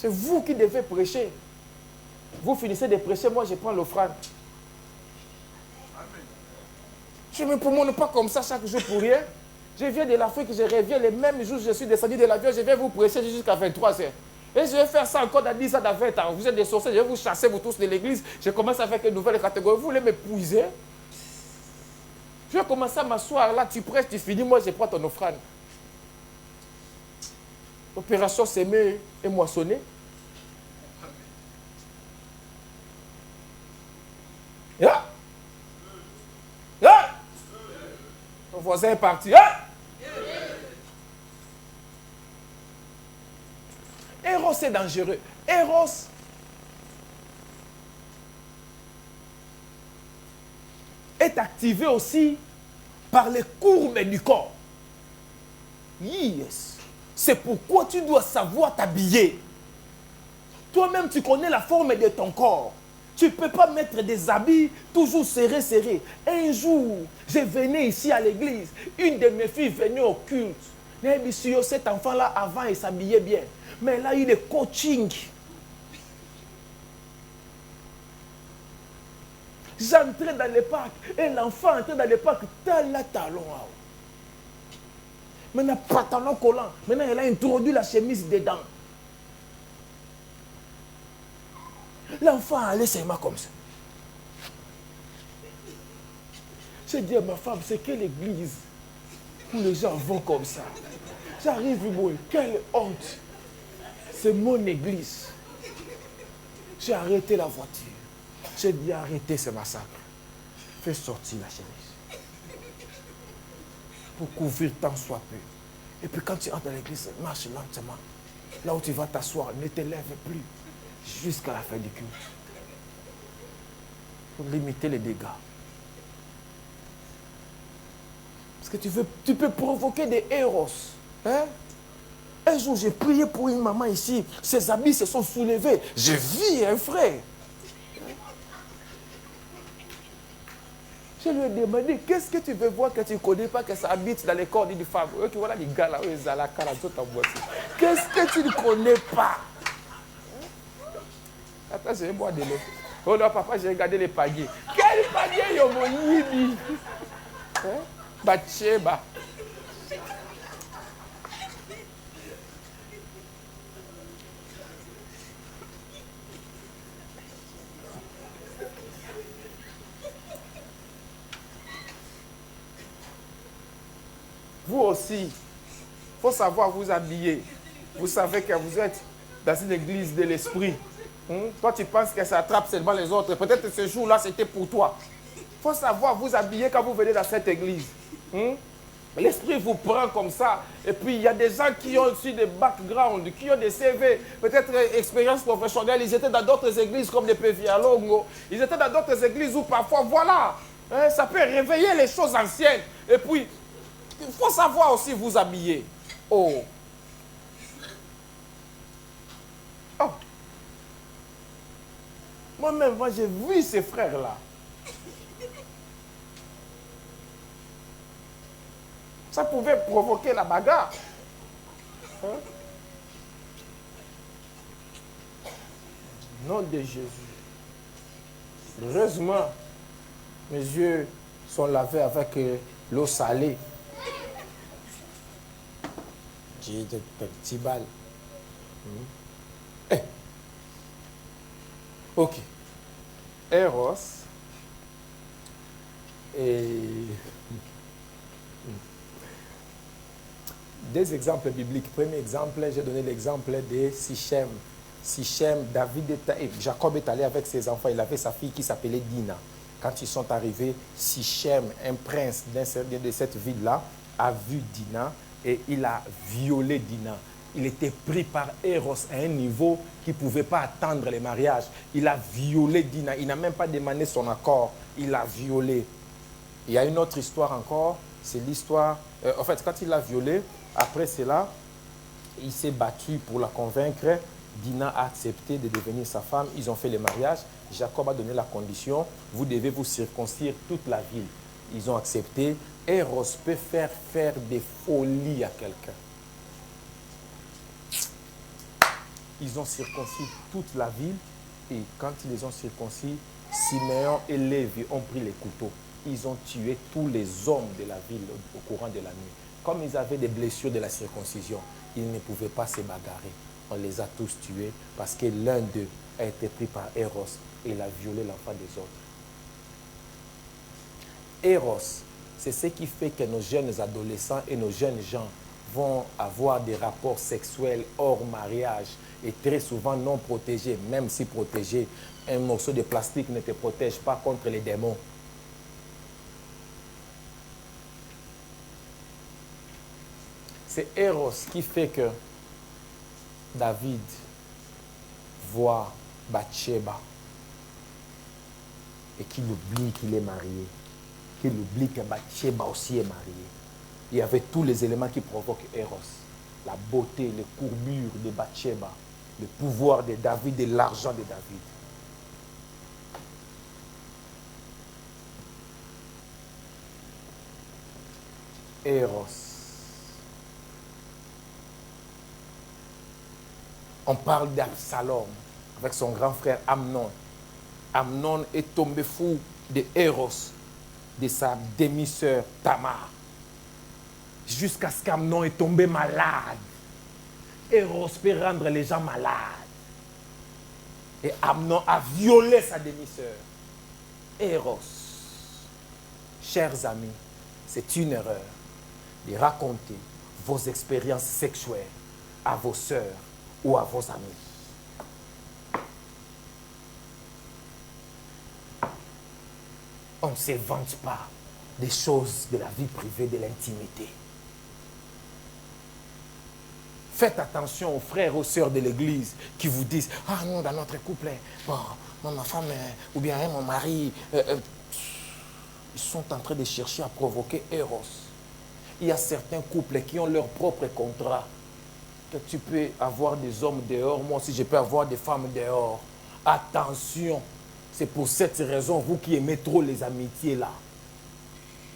C'est vous qui devez prêcher. Vous finissez de prêcher, moi je prends l'offrande. Je ne me promène pas comme ça chaque jour pour rien. Je viens de l'Afrique, je reviens les mêmes jours, je suis descendu de l'avion, je vais vous prêcher jusqu'à 23 heures. Et je vais faire ça encore dans 10 ans, dans 20 ans. Vous êtes des sorciers, je vais vous chasser, vous tous de l'église. Je commence avec une nouvelle catégorie. Vous voulez m'épuiser? Je vais commencer à m'asseoir là, tu prêches, tu finis, moi je prends ton offrande. Opération s'aimer et moissonner. Yeah. Yeah. Ton voisin est parti. Yeah. Eros est dangereux. Eros est activé aussi par les courbes du corps. Yes. C'est pourquoi tu dois savoir t'habiller. Toi-même, tu connais la forme de ton corps. Tu ne peux pas mettre des habits toujours serrés. Un jour, je venais ici à l'église. Une de mes filles venait au culte. Cet enfant-là, avant, il s'habillait bien. Mais là, il est coaching. J'entrais dans le parc et l'enfant entrait dans le parc, tel talon. Maintenant, pantalon collant. Maintenant, elle a introduit la chemise dedans. L'enfant allait seulement comme ça. J'ai dit à ma femme, c'est quelle église où les gens vont comme ça? J'arrive, moi, quelle honte. C'est mon église. J'ai arrêté la voiture. J'ai dit, arrêtez ce massacre. Fais sortir la chemise. Pour couvrir tant soit peu. Et puis quand tu entres dans l'église, marche lentement. Là où tu vas t'asseoir, ne te lève plus. Jusqu'à la fin du culte. Pour limiter les dégâts. Parce que tu peux provoquer des héros. Hein? Un jour, j'ai prié pour une maman ici. Ses habits se sont soulevés. J'ai vu un frère. Je lui ai demandé, qu'est-ce que tu veux voir que tu ne connais pas, que ça habite dans les corps d'une femme? Tu vois là, les gars là, ils ont la carazote en voiture. Qu'est-ce que tu ne connais pas? Attends, je vais boire de l'eau. Oh non, papa, j'ai regardé les paniers. Quel panier, yo, mon yibi? Batcheba. Vous aussi, il faut savoir vous habiller. Vous savez que vous êtes dans une église de l'esprit. Toi, tu penses que ça attrape seulement les autres. Peut-être que ce jour-là, c'était pour toi. Il faut savoir vous habiller quand vous venez dans cette église. L'esprit vous prend comme ça. Et puis, il y a des gens qui ont aussi des backgrounds, qui ont des CV, peut-être expérience professionnelle. Ils étaient dans d'autres églises comme les Pevialongo. Ils étaient dans d'autres églises où parfois, voilà, ça peut réveiller les choses anciennes. Et puis, il faut savoir aussi vous habiller. Oh. Oh. Moi-même, j'ai vu ces frères-là. Ça pouvait provoquer la bagarre. Hein? Nom de Jésus. Heureusement, mes yeux sont lavés avec l'eau salée. J'ai des petits balles. Ok. Eros et des exemples bibliques. Premier exemple, j'ai donné l'exemple de Sichem. Sichem, Jacob est allé avec ses enfants. Il avait sa fille qui s'appelait Dina. Quand ils sont arrivés, Sichem, un prince de cette ville-là, a vu Dina et il a violé Dina. Il était pris par Eros à un niveau qui ne pouvait pas attendre le mariage. Il a violé Dina. Il n'a même pas demandé son accord. Il a violé. Il y a une autre histoire encore. C'est l'histoire... en fait, quand il l'a violé, après cela, il s'est battu pour la convaincre. Dina a accepté de devenir sa femme. Ils ont fait le mariage. Jacob a donné la condition. Vous devez vous circoncire toute la ville. Ils ont accepté. Eros peut faire des folies à quelqu'un. ils ont circoncis toute la ville. Et quand ils les ont circoncis, Siméon et Lévi ont pris les couteaux. Ils ont tué tous les hommes de la ville au courant de la nuit. Comme ils avaient des blessures de la circoncision, ils ne pouvaient pas se bagarrer. On les a tous tués parce que l'un d'eux a été pris par Héros et il a violé l'enfant des autres. Héros, c'est ce qui fait que nos jeunes adolescents et nos jeunes gens vont avoir des rapports sexuels hors mariage et très souvent non protégés, même si protégés. Un morceau de plastique ne te protège pas contre les démons. C'est Héros qui fait que David voit Bathsheba et qu'il oublie qu'il est marié, qu'il oublie que Bathsheba aussi est mariée. Il y avait tous les éléments qui provoquent Héros. La beauté, les courbures de Bathsheba, le pouvoir de David et l'argent de David. Héros. On parle d'Absalom avec son grand frère Amnon. Amnon est tombé fou de Héros, de sa demi-sœur Tamar. Jusqu'à ce qu'Amnon est tombé malade. Héros peut rendre les gens malades. Et Amnon a violé sa demi-sœur. Héros. Chers amis, c'est une erreur de raconter vos expériences sexuelles à vos sœurs ou à vos amis. On ne s'invente pas des choses de la vie privée, de l'intimité. Faites attention aux frères, aux sœurs de l'église qui vous disent « Ah non, dans notre couple, bon, ma femme ou bien mon mari, ils sont en train de chercher à provoquer Héros. » Il y a certains couples qui ont leur propre contrat. Que tu peux avoir des hommes dehors, moi aussi je peux avoir des femmes dehors. Attention, c'est pour cette raison, vous qui aimez trop les amitiés là.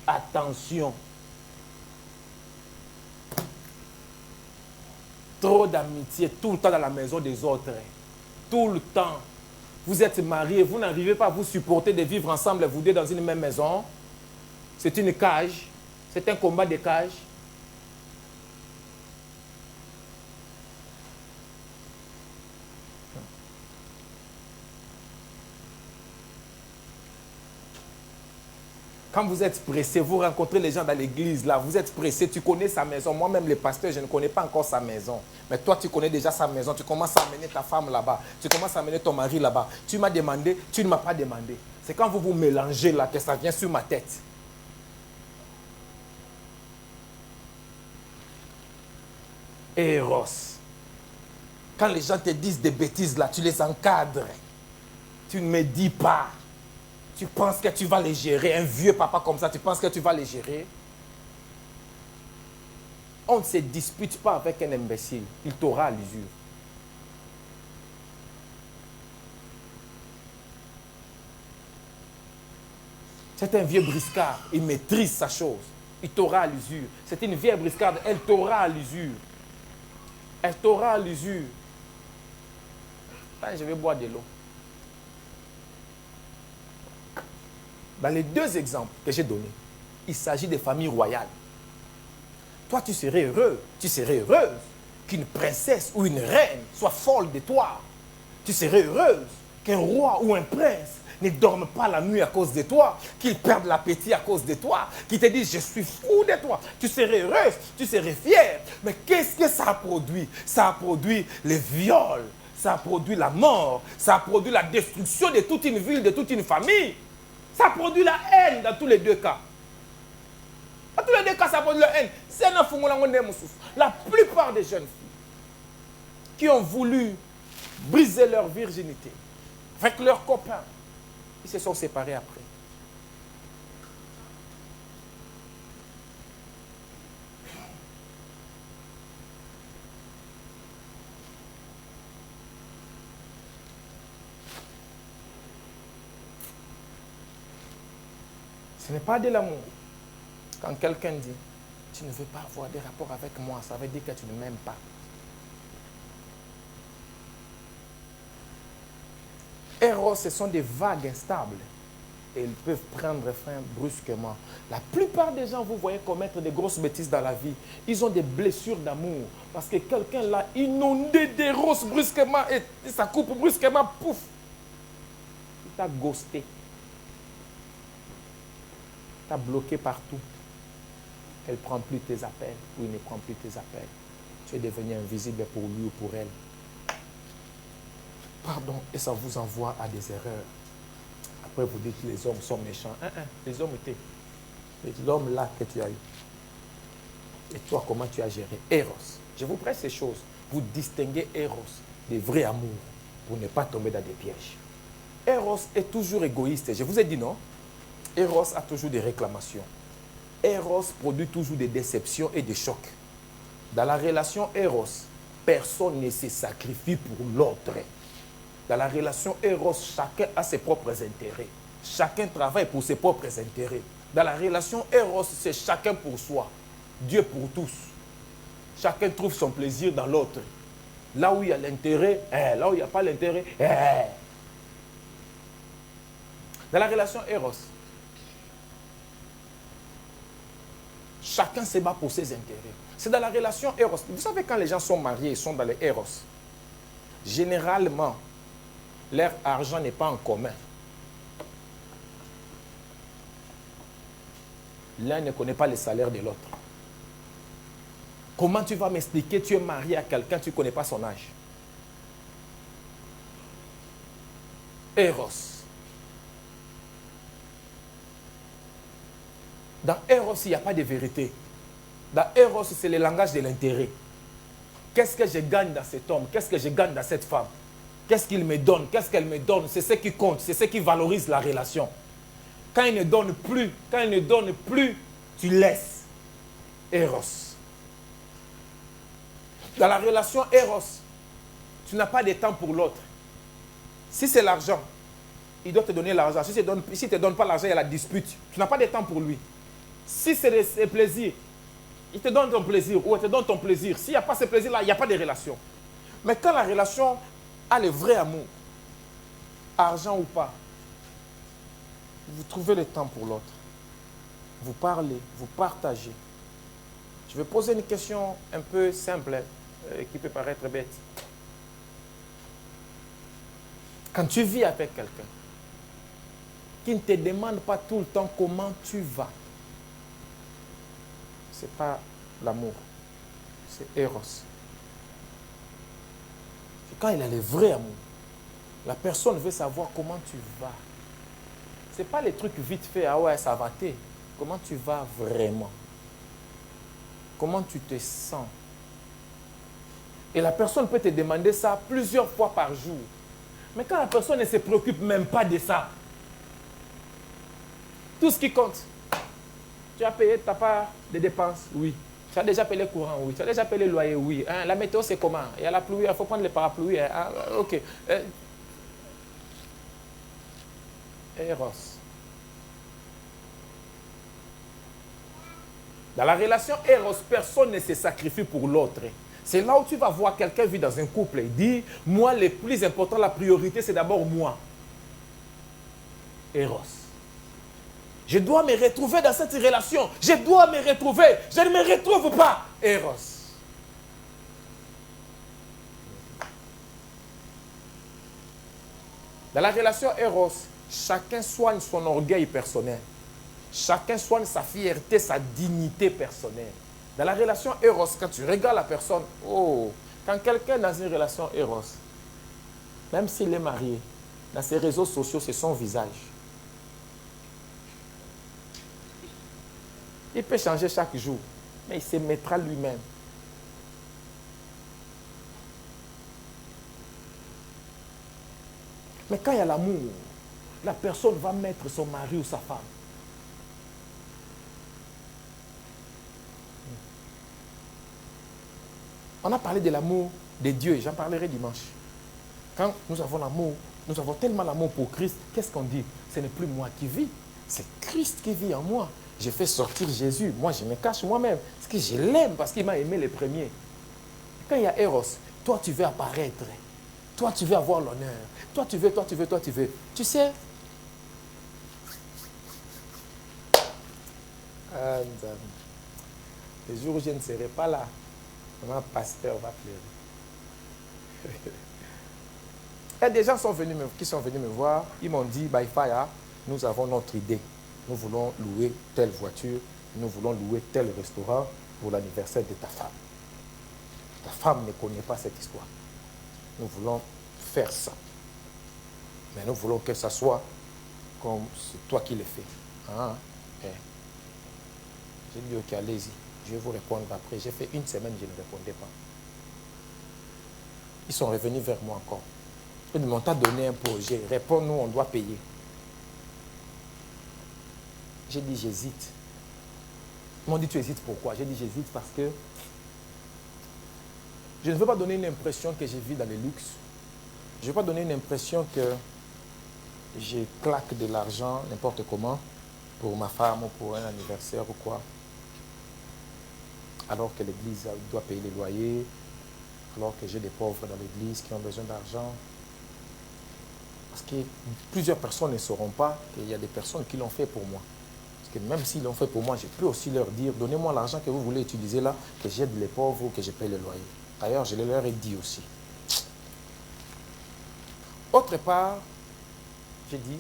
Attention. Trop d'amitié tout le temps dans la maison des autres. Tout le temps. Vous êtes mariés, vous n'arrivez pas à vous supporter de vivre ensemble, vous deux dans une même maison. C'est une cage. C'est un combat de cage. Quand vous êtes pressé, vous rencontrez les gens dans l'église, là, vous êtes pressé, tu connais sa maison. Moi-même, le pasteur, je ne connais pas encore sa maison. Mais toi, tu connais déjà sa maison. Tu commences à amener ta femme là-bas. Tu commences à amener ton mari là-bas. Tu m'as demandé, tu ne m'as pas demandé. C'est quand vous vous mélangez là que ça vient sur ma tête. Héros. Quand les gens te disent des bêtises là, tu les encadres. Tu ne me dis pas. Tu penses que tu vas les gérer, un vieux papa comme ça, tu penses que tu vas les gérer? On ne se dispute pas avec un imbécile, il t'aura à l'usure. C'est un vieux briscard, il maîtrise sa chose, il t'aura à l'usure. C'est une vieille briscarde, elle t'aura à l'usure. Elle t'aura à l'usure. Je vais boire de l'eau. Dans les deux exemples que j'ai donnés, il s'agit de familles royales. Toi, tu serais heureux, tu serais heureuse qu'une princesse ou une reine soit folle de toi. Tu serais heureuse qu'un roi ou un prince ne dorme pas la nuit à cause de toi, qu'il perde l'appétit à cause de toi, qu'il te dise « je suis fou de toi ». Tu serais heureuse, tu serais fière. Mais qu'est-ce que ça a produit? Ça a produit les viols, ça a produit la mort, ça a produit la destruction de toute une ville, de toute une famille. Ça produit la haine dans tous les deux cas. Dans tous les deux cas, ça produit la haine. La plupart des jeunes filles qui ont voulu briser leur virginité avec leurs copains, ils se sont séparés après. Ce n'est pas de l'amour. Quand quelqu'un dit, tu ne veux pas avoir des rapports avec moi, ça veut dire que tu ne m'aimes pas. Eros, ce sont des vagues instables. Et ils peuvent prendre fin brusquement. La plupart des gens, vous voyez commettre des grosses bêtises dans la vie. Ils ont des blessures d'amour. Parce que quelqu'un l'a inondé d'Eros brusquement et ça coupe brusquement, pouf. Il t'a ghosté. Il t'a bloqué partout. Elle ne prend plus tes appels ou il ne prend plus tes appels. Tu es devenu invisible pour lui ou pour elle. Pardon, et ça vous envoie à des erreurs. Après, vous dites que les hommes sont méchants. Les hommes étaient. L'homme là que tu as eu. Et toi, comment tu as géré? Eros. Je vous prête ces choses. Vous distinguez Eros des vrais amours pour ne pas tomber dans des pièges. Eros est toujours égoïste. Je vous ai dit non. Eros a toujours des réclamations. Eros produit toujours des déceptions et des chocs. Dans la relation Eros, personne ne se sacrifie pour l'autre. Dans la relation Eros, chacun a ses propres intérêts. Chacun travaille pour ses propres intérêts. Dans la relation Eros, c'est chacun pour soi. Dieu pour tous. Chacun trouve son plaisir dans l'autre. Là où il y a l'intérêt, là où il n'y a pas l'intérêt, Dans la relation Eros, chacun se bat pour ses intérêts. C'est dans la relation Eros. Vous savez, quand les gens sont mariés, ils sont dans les Eros. Généralement, leur argent n'est pas en commun. L'un ne connaît pas le salaire de l'autre. Comment tu vas m'expliquer, tu es marié à quelqu'un, tu ne connais pas son âge? Eros. Dans Eros, il n'y a pas de vérité. Dans Eros, c'est le langage de l'intérêt. Qu'est-ce que je gagne dans cet homme? Qu'est-ce que je gagne dans cette femme? Qu'est-ce qu'il me donne? Qu'est-ce qu'elle me donne? C'est ce qui compte, c'est ce qui valorise la relation. Quand il ne donne plus, tu laisses. Eros. Dans la relation Eros, tu n'as pas de temps pour l'autre. Si c'est l'argent, il doit te donner l'argent. Si il ne te donne pas l'argent, il y a la dispute. Tu n'as pas de temps pour lui. Si c'est le plaisir, il te donne ton plaisir ou elle te donne ton plaisir. S'il n'y a pas ce plaisir-là, il n'y a pas de relation. Mais quand la relation a le vrai amour, argent ou pas, vous trouvez le temps pour l'autre. Vous parlez, vous partagez. Je vais poser une question un peu simple, qui peut paraître bête. Quand tu vis avec quelqu'un qui ne te demande pas tout le temps comment tu vas, ce n'est pas l'amour, c'est Eros. C'est quand il a le vrai amour. La personne veut savoir comment tu vas. Ce n'est pas les trucs vite fait, ah ouais, ça va t'aider. Comment tu vas vraiment? Comment tu te sens? Et la personne peut te demander ça plusieurs fois par jour. Mais quand la personne ne se préoccupe même pas de ça, tout ce qui compte, tu as payé ta part de dépenses? Oui. Tu as déjà payé le courant? Oui. Tu as déjà payé le loyer? Oui. Hein, la météo, c'est comment? Il y a la pluie, il faut prendre les parapluies. Hein? Ah, ok. Eros. Dans la relation Eros, personne ne se sacrifie pour l'autre. C'est là où tu vas voir quelqu'un vit dans un couple et dit, moi, le plus important, la priorité, c'est d'abord moi. Eros. Je dois me retrouver dans cette relation. Je dois me retrouver. Je ne me retrouve pas. Eros. Dans la relation Eros, chacun soigne son orgueil personnel. Chacun soigne sa fierté, sa dignité personnelle. Dans la relation Eros, quand tu regardes la personne, oh, quand quelqu'un est dans une relation Eros, même s'il est marié, dans ses réseaux sociaux, c'est son visage. Il peut changer chaque jour, mais il se mettra lui-même. Mais quand il y a l'amour, la personne va mettre son mari ou sa femme. On a parlé de l'amour de Dieu et j'en parlerai dimanche. Quand nous avons l'amour, nous avons tellement l'amour pour Christ, qu'est-ce qu'on dit? Ce n'est plus moi qui vis, c'est Christ qui vit en moi. Je fais sortir Jésus, moi je me cache moi-même, parce que je l'aime, parce qu'il m'a aimé le premier. Quand il y a Eros, toi tu veux apparaître, Toi, tu veux avoir l'honneur. Toi, tu veux, toi, tu veux, toi, tu veux. Tu sais, le jour où je ne serai pas là, mon pasteur va pleurer. Et des gens qui sont venus me voir, ils m'ont dit, Baïfaya, nous avons notre idée. Nous voulons louer telle voiture, nous voulons louer tel restaurant pour l'anniversaire de ta femme. Ta femme ne connaît pas cette histoire. Nous voulons faire ça. Mais nous voulons que ça soit comme c'est toi qui le fais. Ah, okay. J'ai dit, ok, allez-y. Je vais vous répondre après. J'ai fait une semaine, je ne répondais pas. Ils sont revenus vers moi encore. Ils m'ont donné un projet. Réponds-nous, on doit payer. J'ai dit, j'hésite. Ils m'ont dit, tu hésites pourquoi? J'ai dit, j'hésite parce que je ne veux pas donner une impression que je vis dans le luxe. Je ne veux pas donner une impression que je claque de l'argent n'importe comment pour ma femme ou pour un anniversaire ou quoi. Alors que l'église doit payer les loyers, alors que j'ai des pauvres dans l'église qui ont besoin d'argent. Parce que plusieurs personnes ne sauront pas qu'il y a des personnes qui l'ont fait pour moi. Parce que même s'ils l'ont fait pour moi, je peux aussi leur dire, donnez-moi l'argent que vous voulez utiliser là, que j'aide les pauvres ou que je paye le loyer. D'ailleurs, je leur ai dit aussi. Autre part, j'ai dit,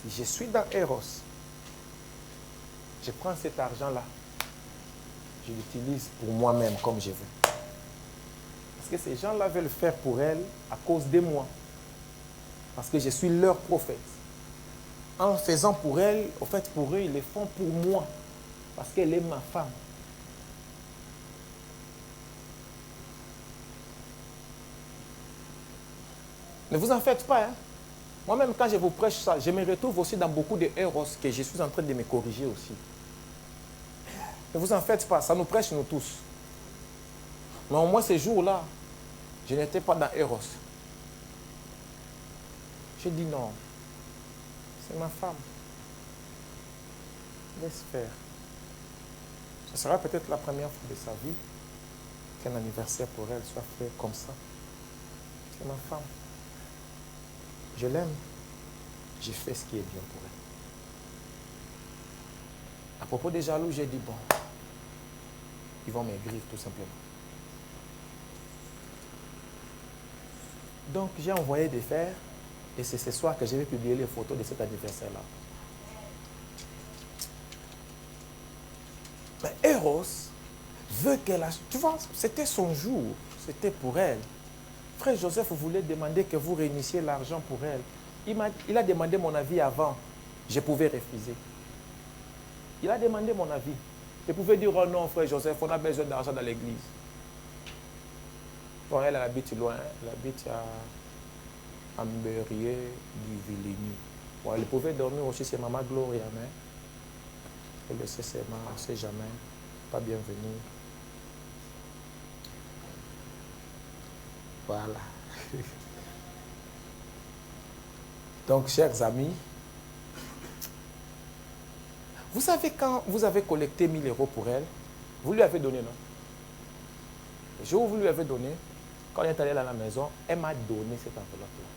si je suis dans Eros, je prends cet argent-là, je l'utilise pour moi-même comme je veux. Parce que ces gens-là veulent faire pour elle à cause de moi. Parce que je suis leur prophète. En faisant pour elle, au fait pour eux, ils le font pour moi. Parce qu'elle est ma femme. Ne vous en faites pas. Hein? Moi-même, quand je vous prêche ça, je me retrouve aussi dans beaucoup de héros que je suis en train de me corriger aussi. Ne vous en faites pas, ça nous prêche nous tous. Mais au moins ces jours-là, je n'étais pas dans Eros. J'ai dit non, c'est ma femme. Laisse faire. Ce sera peut-être la première fois de sa vie qu'un anniversaire pour elle soit fait comme ça. C'est ma femme. Je l'aime. J'ai fait ce qui est bien pour elle. À propos des jaloux, j'ai dit bon, ils vont maigrir tout simplement. Donc j'ai envoyé des fers et c'est ce soir que je vais publier les photos de cet anniversaire-là. Mais Eros veut qu'elle a... Tu vois, c'était son jour, c'était pour elle. Frère Joseph voulait demander que vous réunissiez l'argent pour elle. Il a demandé mon avis avant. Je pouvais refuser. Il a demandé mon avis. Je pouvais dire, oh non, frère Joseph, on a besoin d'argent dans l'église. Bon, elle habite loin. Elle habite à Amberier du Villigny. Bon, elle pouvait dormir aussi chez Maman Gloria, mais elle le sait, on ne sait jamais. Pas bienvenue. Voilà. Donc, chers amis, vous savez, quand vous avez collecté 1000 € pour elle, vous lui avez donné, non? Le jour où vous lui avez donné, quand elle est allée à la maison, elle m'a donné cette enveloppe-là.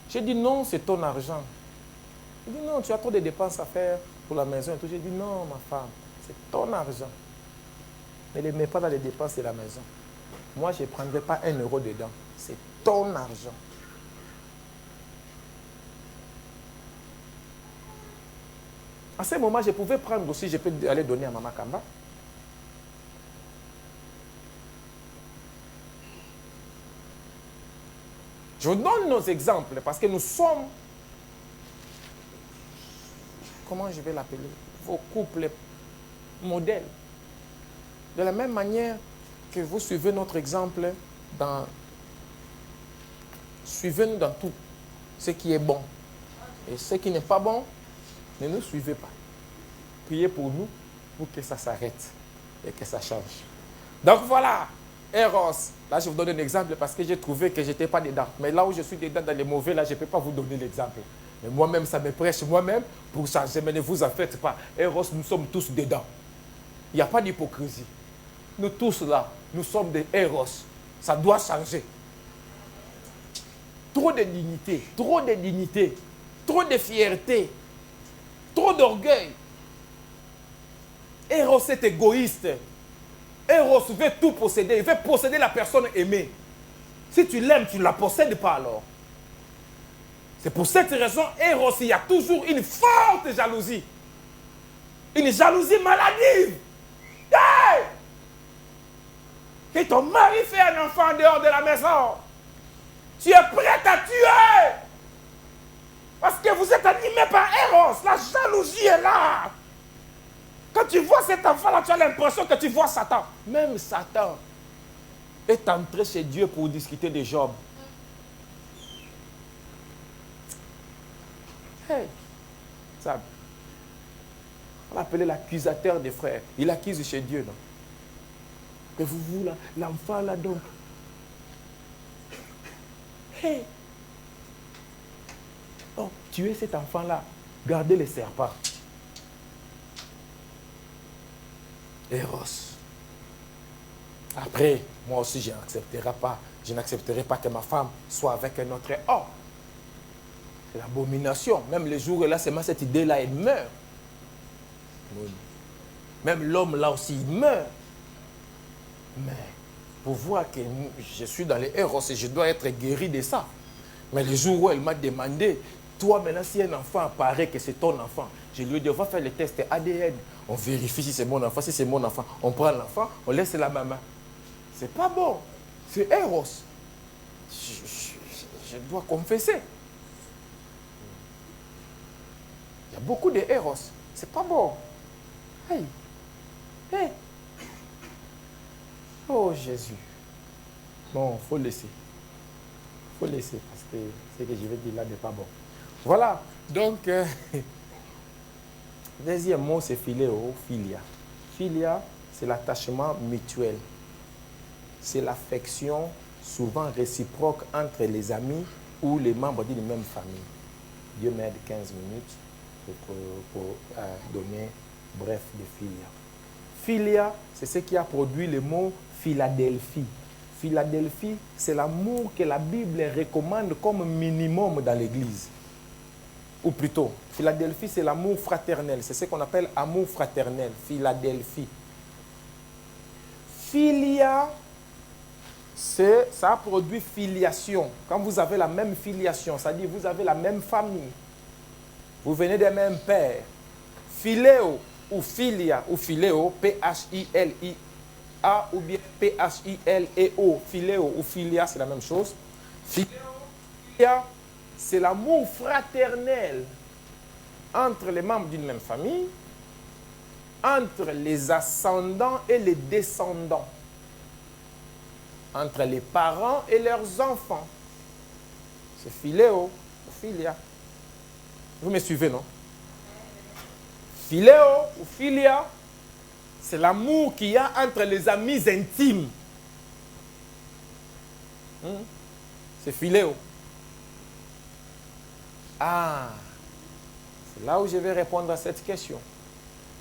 J'ai dit non, c'est ton argent. Elle dit non, tu as trop de dépenses à faire pour la maison et tout. J'ai dit non, ma femme, c'est ton argent. Ne les mets pas dans les dépenses de la maison. Moi, je ne prendrai pas 1 € dedans. C'est ton argent. À ce moment, je pouvais prendre aussi, je peux aller donner à Maman Kamba. Je vous donne nos exemples parce que nous sommes, comment je vais l'appeler, vos couples modèles. De la même manière que vous suivez notre exemple, suivez-nous dans tout ce qui est bon. Et ce qui n'est pas bon, ne nous suivez pas. Priez pour nous, pour que ça s'arrête et que ça change. Donc voilà, Eros. Là, je vous donne un exemple parce que j'ai trouvé que je n'étais pas dedans. Mais là où je suis dedans, dans les mauvais, là, je ne peux pas vous donner l'exemple. Mais moi-même, ça me prêche moi-même pour changer. Mais ne vous en faites pas. Eros, nous sommes tous dedans. Il n'y a pas d'hypocrisie. Nous tous là, nous sommes des héros. Ça doit changer. Trop de dignité, trop de fierté, trop d'orgueil. Héros est égoïste. Héros veut tout posséder. Il veut posséder la personne aimée. Si tu l'aimes, tu ne la possèdes pas alors. C'est pour cette raison, Héros, il y a toujours une forte jalousie. Une jalousie maladive. Hey! Que ton mari fait un enfant en dehors de la maison. Tu es prêt à tuer. Parce que vous êtes animé par Héros. La jalousie est là. Quand tu vois cet enfant-là, tu as l'impression que tu vois Satan. Même Satan est entré chez Dieu pour discuter de Job. Hey, ça, on l'appelait l'accusateur des frères. Il accuse chez Dieu, non? Que vous là, l'enfant là donc. Hey! Oh, tuez cet enfant-là. Gardez les serpents. Héros. Après, moi aussi, je n'accepterai pas que ma femme soit avec un autre homme. C'est l'abomination. Même les jours là, c'est cette idée-là, elle meurt. Même l'homme là aussi, il meurt. Mais pour voir que je suis dans les héros et je dois être guéri de ça. Mais le jour où elle m'a demandé, toi maintenant, si un enfant apparaît que c'est ton enfant, je lui ai dit, on va faire le test ADN. On vérifie si c'est mon enfant. Si c'est mon enfant, on prend l'enfant, on laisse la maman. C'est pas bon. C'est héros. Je dois confesser. Il y a beaucoup de héros. C'est pas bon. Hey. Hey. Oh Jésus. Bon, il faut laisser. Il faut laisser parce que ce que je vais dire là n'est pas bon. Voilà. Donc, deuxième mot, c'est philéo, philia. Philia, c'est l'attachement mutuel. C'est l'affection souvent réciproque entre les amis ou les membres d'une même famille. Dieu m'aide 15 minutes pour donner bref de philia. Philia, c'est ce qui a produit le mot Philadelphie. Philadelphie, c'est l'amour que la Bible recommande comme minimum dans l'Église. Ou plutôt, Philadelphie, c'est l'amour fraternel. C'est ce qu'on appelle amour fraternel. Philadelphie. Philia, ça a produit filiation. Quand vous avez la même filiation, c'est-à-dire vous avez la même famille, vous venez des mêmes pères. Philéo ou philia ou philéo, P-H-I-L-I-A ou bien P-H-I-L-E-O, philéo ou philia, c'est la même chose. Philéo, philia, c'est l'amour fraternel entre les membres d'une même famille, entre les ascendants et les descendants, entre les parents et leurs enfants. C'est philéo ou philia. Vous me suivez, non? Philéo ou philia, c'est l'amour qu'il y a entre les amis intimes. C'est philéo. Ah, c'est là où je vais répondre à cette question.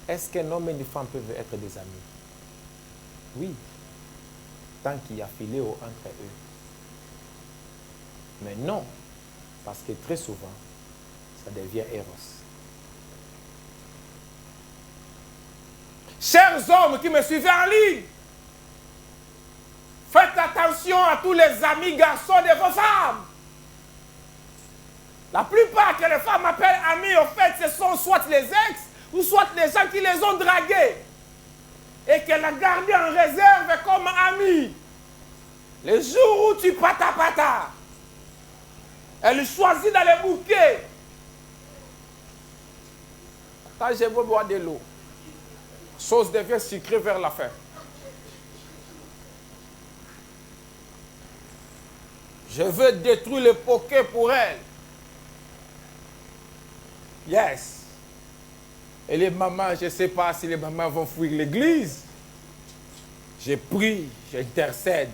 Est-ce qu'un homme et une femme peuvent être des amis? Oui, tant qu'il y a philéo entre eux. Mais non, parce que très souvent, ça devient héros. Chers hommes qui me suivez en ligne, faites attention à tous les amis garçons de vos femmes. La plupart que les femmes appellent amis, au fait, ce sont soit les ex ou soit les gens qui les ont dragués et qu'elle a gardé en réserve comme amis. Le jour où tu pata, elle choisit dans les bouquets. Attends, je veux boire de l'eau. Chose devient sucrée vers la fin. Je veux détruire le poké pour elle. Yes. Et les mamans, je ne sais pas si les mamans vont fuir l'église. J'ai prie, j'intercède.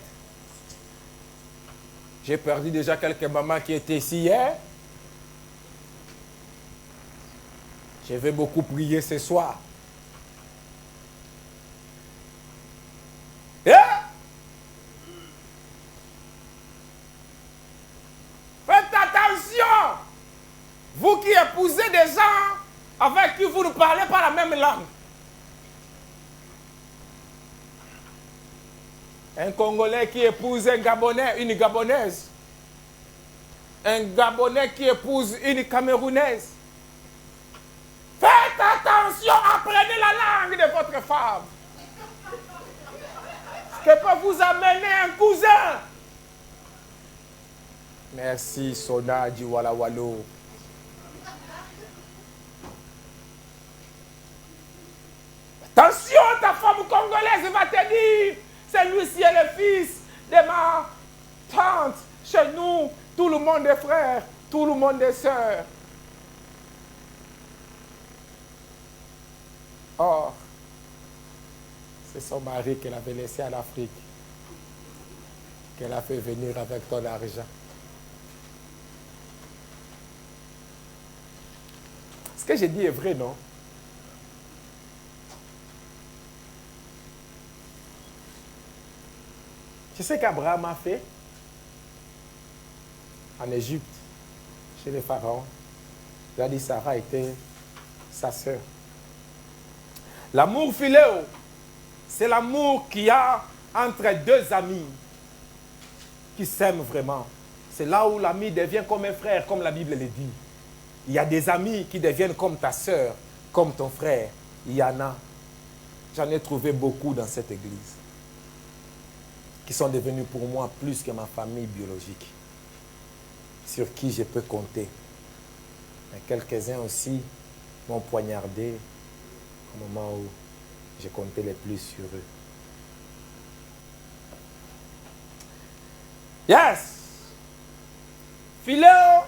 J'ai perdu déjà quelques mamans qui étaient ici hier. Je vais beaucoup prier ce soir. épousez des gens avec qui vous ne parlez pas la même langue. Un Congolais qui épouse un Gabonais, une Gabonaise. Un Gabonais qui épouse une Camerounaise. Faites attention, apprenez la langue de votre femme. Ce que peut vous amener un cousin. Merci, Sona du Walawalo. Attention, ta femme congolaise va te dire, celui-ci est le fils de ma tante. Chez nous, tout le monde est frère, tout le monde est sœur. Or, c'est son mari qu'elle avait laissé à l'Afrique, qu'elle a fait venir avec ton argent. Ce que j'ai dit est vrai, non? Tu sais qu'Abraham a fait en Égypte, chez les pharaons. Il a dit Sarah était sa sœur. L'amour philéo, c'est l'amour qu'il y a entre deux amis qui s'aiment vraiment. C'est là où l'ami devient comme un frère, comme la Bible le dit. Il y a des amis qui deviennent comme ta sœur, comme ton frère. Il y en a. J'en ai trouvé beaucoup dans cette église qui sont devenus pour moi plus que ma famille biologique, sur qui je peux compter. Mais quelques-uns aussi m'ont poignardé au moment où j'ai compté les plus sur eux. Yes! Philéo,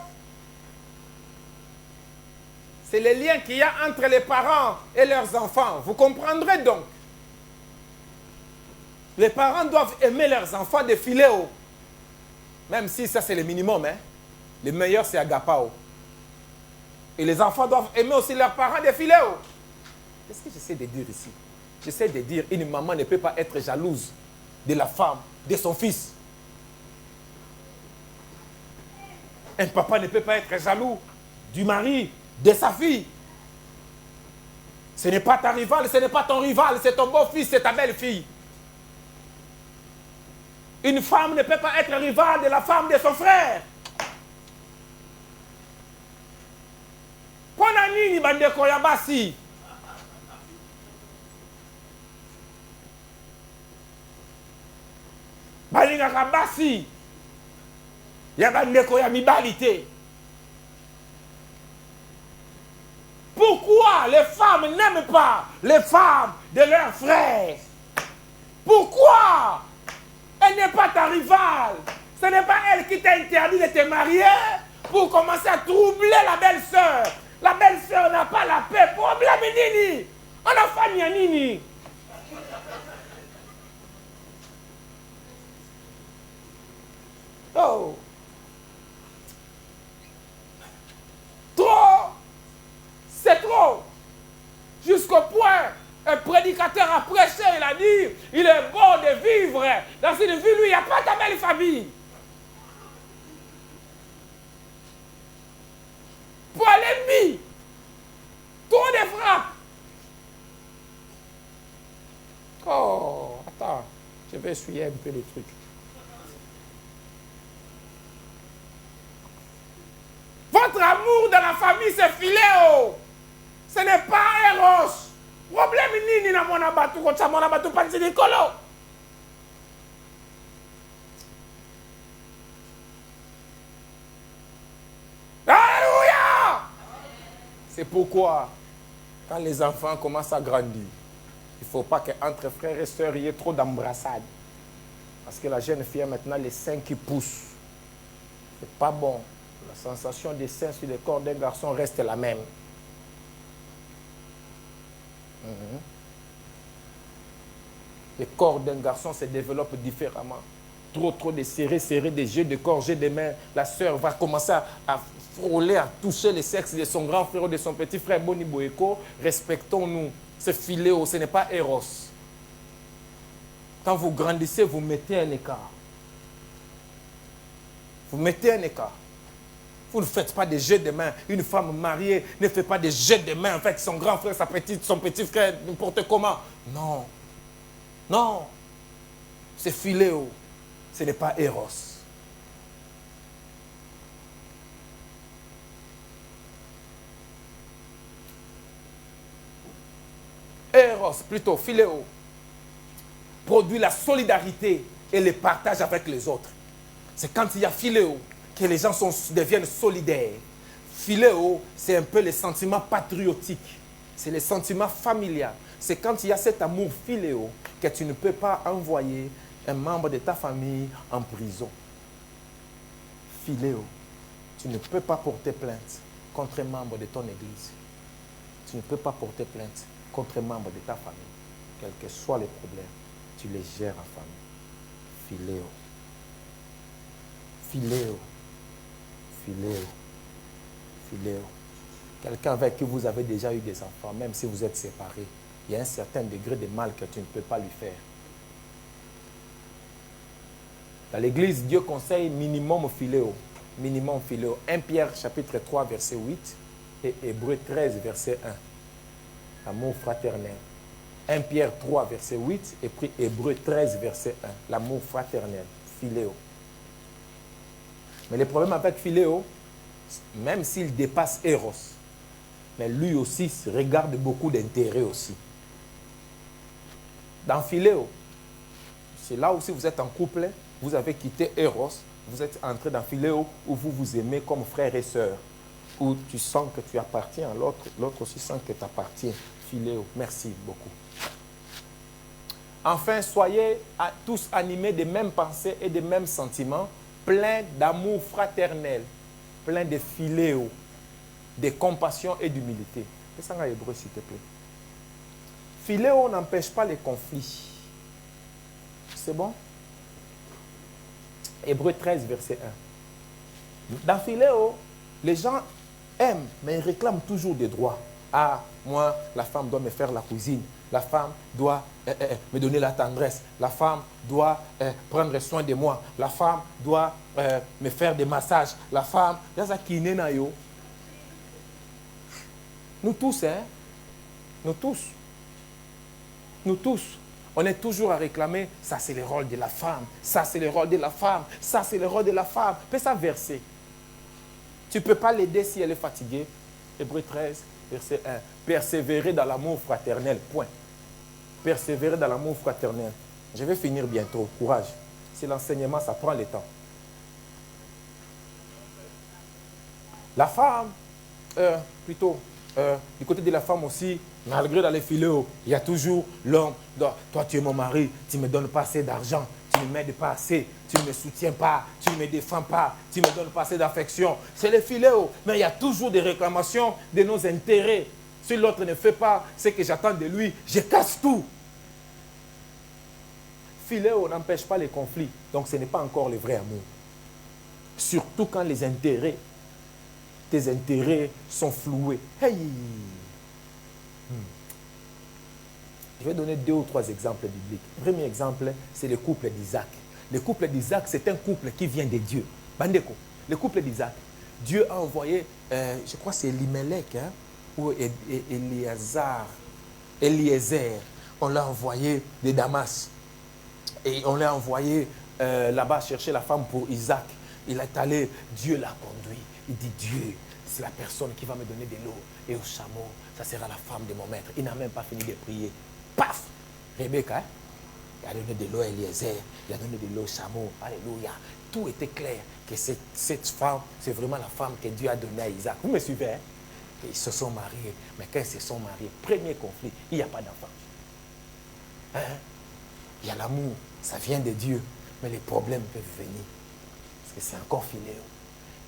c'est le lien qu'il y a entre les parents et leurs enfants. Vous comprendrez donc. Les parents doivent aimer leurs enfants de philéo. Même si ça c'est le minimum. Hein? Le meilleur c'est agapao. Et les enfants doivent aimer aussi leurs parents de philéo. Qu'est-ce que j'essaie de dire ici? J'essaie de dire une maman ne peut pas être jalouse de la femme, de son fils. Un papa ne peut pas être jaloux du mari, de sa fille. Ce n'est pas ta rivale, ce n'est pas ton rival, c'est ton beau-fils, c'est ta belle-fille. Une femme ne peut pas être rivale de la femme de son frère. Pona nini bandeko ya basi? Balingaka basi. Ya bandeko ya mibali te. Pourquoi les femmes n'aiment pas les femmes de leurs frères? Pourquoi? Elle n'est pas ta rivale. Ce n'est pas elle qui t'a interdit de te marier pour commencer à troubler la belle-sœur. La belle-sœur n'a pas la paix. Problème nini? On a famille à nini? Oh. Trop. C'est trop. Jusqu'au point, un prédicateur a prêché, il a dit, il est bon de vivre dans une ville où il n'y a pas ta belle famille. Pour l'ennemi, trop de frappes. Oh, attends, je vais essuyer un peu les trucs. Votre amour dans la famille, c'est philéo. Ce n'est pas Eros. Problème nini na mona batu ko mona batu panzi nikolo. Alléluia! C'est pourquoi quand les enfants commencent à grandir, il ne faut pas qu'entre frères et sœurs il y ait trop d'embrassades. Parce que la jeune fille a maintenant les seins qui poussent. C'est pas bon. La sensation des seins sur le corps d'un garçon reste la même. Le corps d'un garçon se développe différemment. Trop de serrer des yeux, de corps, des mains. La sœur va commencer à frôler, à toucher le sexe de son grand frère ou de son petit frère. Boni Boeko, respectons-nous. C'est philéo, ce n'est pas Eros. Quand vous grandissez, vous mettez un écart. Vous mettez un écart. Vous ne faites pas des jeux de main. Une femme mariée ne fait pas des jeux de main avec son grand frère, son petit frère, n'importe comment. Non. Non. C'est philéo. Ce n'est pas Eros. Eros, plutôt, philéo, produit la solidarité et le partage avec les autres. C'est quand il y a philéo que les gens deviennent solidaires. Philéo, c'est un peu les sentiments patriotiques. C'est les sentiments familiaux. C'est quand il y a cet amour philéo que tu ne peux pas envoyer un membre de ta famille en prison. Philéo, tu ne peux pas porter plainte contre un membre de ton église. Tu ne peux pas porter plainte contre un membre de ta famille. Quels que soient les problèmes, tu les gères en famille. Philéo. Philéo. Philéo. Philéo. Quelqu'un avec qui vous avez déjà eu des enfants, même si vous êtes séparés, il y a un certain degré de mal que tu ne peux pas lui faire. Dans l'église, Dieu conseille minimum philéo. Minimum philéo. 1 Pierre chapitre 3, verset 8 et Hébreux 13, verset 1. L'amour fraternel. 1 Pierre 3, verset 8 et puis Hébreux 13, verset 1. L'amour fraternel. Philéo. Mais le problème avec philéo, même s'il dépasse Eros, mais lui aussi regarde beaucoup d'intérêt aussi. Dans philéo, c'est là aussi vous êtes en couple, vous avez quitté Eros, vous êtes entré dans philéo où vous vous aimez comme frère et sœur, où tu sens que tu appartiens à l'autre, l'autre aussi sent que tu appartiens. Philéo, merci beaucoup. Enfin, soyez tous animés des mêmes pensées et des mêmes sentiments, pleins d'amour fraternel, pleins de philéo, de compassion et d'humilité. Fais ça en hébreu, s'il te plaît. Philéo n'empêche pas les conflits. C'est bon? Hébreux 13, verset 1. Dans philéo, les gens aiment, mais ils réclament toujours des droits. Ah, moi, la femme doit me faire la cuisine. La femme doit me donner la tendresse. La femme doit prendre soin de moi. La femme doit me faire des massages. La femme, nous tous, hein? Nous tous. Nous tous. On est toujours à réclamer, ça c'est le rôle de la femme, ça c'est le rôle de la femme, ça c'est le rôle de la femme. Fais ça verser. Tu ne peux pas l'aider si elle est fatiguée. Hébreux 13, verset 1. Persévérer dans l'amour fraternel. Point. Persévérer dans l'amour fraternel. Je vais finir bientôt. Courage. C'est l'enseignement, ça prend le temps. La femme, du côté de la femme aussi, malgré dans les philéos, il y a toujours l'homme. Toi, tu es mon mari, tu ne me donnes pas assez d'argent, tu ne m'aides pas assez, tu ne me soutiens pas, tu ne me défends pas, tu ne me donnes pas assez d'affection. C'est les philéos. Mais il y a toujours des réclamations de nos intérêts. Si l'autre ne fait pas ce que j'attends de lui, je casse tout. Philéo n'empêche pas les conflits. Donc ce n'est pas encore le vrai amour. Surtout quand les intérêts, tes intérêts sont floués. Hey! Je vais donner 2 ou 3 exemples bibliques. Le premier exemple, c'est le couple d'Isaac. Le couple d'Isaac, c'est un couple qui vient de Dieu. Bandeko, le couple d'Isaac. Dieu a envoyé, je crois que c'est Elimelech, hein, ou Eliezer. On l'a envoyé de Damas. Et on l'a envoyé là-bas chercher la femme pour Isaac. Il est allé, Dieu l'a conduit. Il dit, Dieu, c'est la personne qui va me donner de l'eau. Et au chameau, ça sera la femme de mon maître. Il n'a même pas fini de prier. Paf! Rebecca, hein? Il a donné de l'eau à Eliezer. Il a donné de l'eau au chameau. Alléluia. Tout était clair que cette femme, c'est vraiment la femme que Dieu a donnée à Isaac. Vous me suivez, hein? Et ils se sont mariés. Mais quand ils se sont mariés, premier conflit, il n'y a pas d'enfant. Hein? Il y a l'amour, ça vient de Dieu. Mais les problèmes peuvent venir. Parce que c'est encore philéo.